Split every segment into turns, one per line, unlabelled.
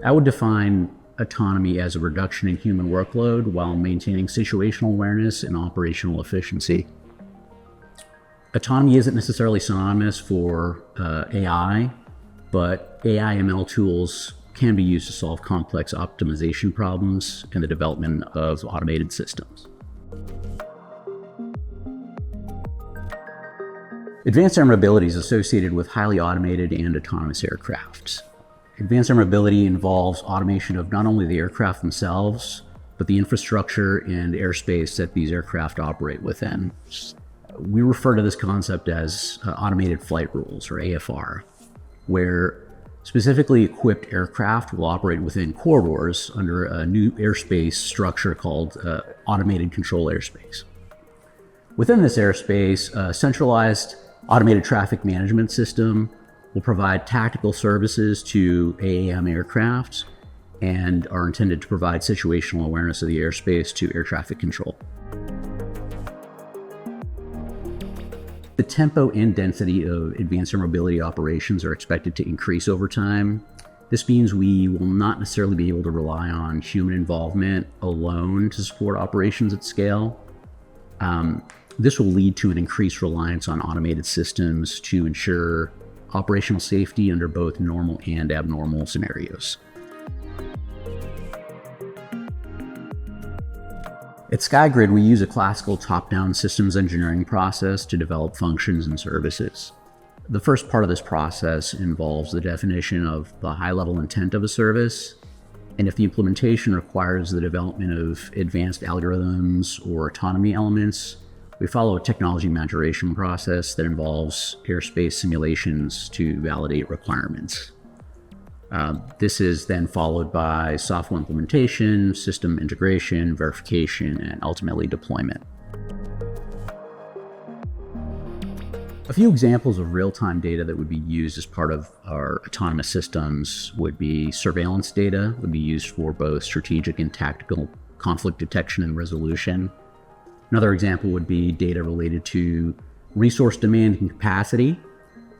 I would define autonomy as a reduction in human workload while maintaining situational awareness and operational efficiency. Autonomy isn't necessarily synonymous for AI, but AI ML tools can be used to solve complex optimization problems in the development of automated systems. Advanced air mobility is associated with highly automated and autonomous aircraft. Advanced air mobility involves automation of not only the aircraft themselves, but the infrastructure and airspace that these aircraft operate within. We refer to this concept as automated flight rules, or AFR, where specifically equipped aircraft will operate within corridors under a new airspace structure called automated control airspace. Within this airspace, a centralized automated traffic management system will provide tactical services to AAM aircraft and are intended to provide situational awareness of the airspace to air traffic control. The tempo and density of advanced air mobility operations are expected to increase over time. This means we will not necessarily be able to rely on human involvement alone to support operations at scale. This will lead to an increased reliance on automated systems to ensure operational safety under both normal and abnormal scenarios. At SkyGrid, we use a classical top-down systems engineering process to develop functions and services. The first part of this process involves the definition of the high-level intent of a service, and if the implementation requires the development of advanced algorithms or autonomy elements, we follow a technology maturation process that involves airspace simulations to validate requirements. This is then followed by software implementation, system integration, verification, and ultimately deployment. A few examples of real-time data that would be used as part of our autonomous systems would be surveillance data, would be used for both strategic and tactical conflict detection and resolution. Another example would be data related to resource demand and capacity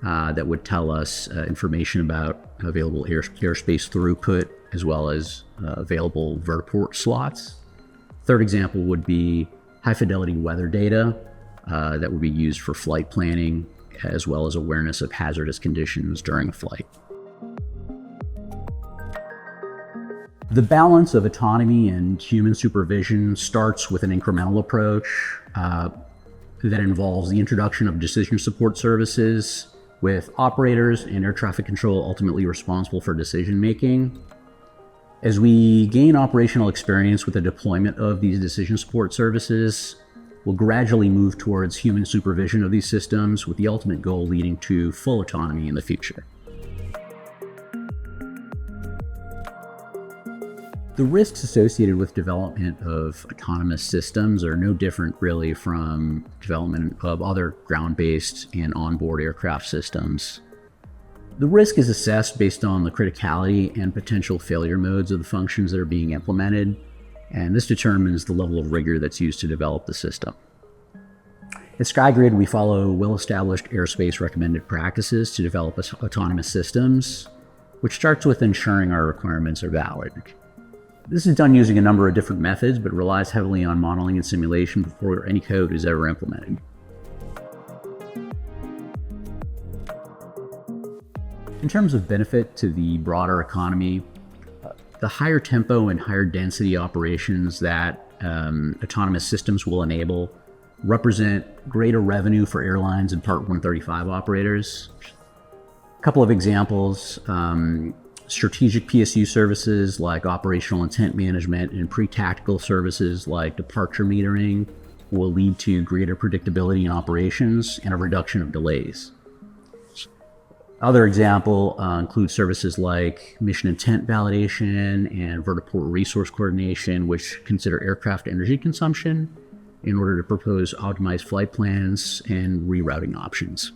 that would tell us information about available airspace throughput as well as available vertiport slots. Third example would be high fidelity weather data that would be used for flight planning as well as awareness of hazardous conditions during a flight. The balance of autonomy and human supervision starts with an incremental approach that involves the introduction of decision support services with operators and air traffic control ultimately responsible for decision making. As we gain operational experience with the deployment of these decision support services, we'll gradually move towards human supervision of these systems with the ultimate goal leading to full autonomy in the future. The risks associated with development of autonomous systems are no different really from development of other ground-based and onboard aircraft systems. The risk is assessed based on the criticality and potential failure modes of the functions that are being implemented, and this determines the level of rigor that's used to develop the system. At SkyGrid, we follow well-established airspace recommended practices to develop autonomous systems, which starts with ensuring our requirements are valid. This is done using a number of different methods, but relies heavily on modeling and simulation before any code is ever implemented. In terms of benefit to the broader economy, the higher tempo and higher density operations that autonomous systems will enable represent greater revenue for airlines and Part 135 operators. A couple of examples. Strategic PSU services like operational intent management and pre-tactical services like departure metering will lead to greater predictability in operations and a reduction of delays. Other example include services like mission intent validation and vertiport resource coordination, which consider aircraft energy consumption in order to propose optimized flight plans and rerouting options.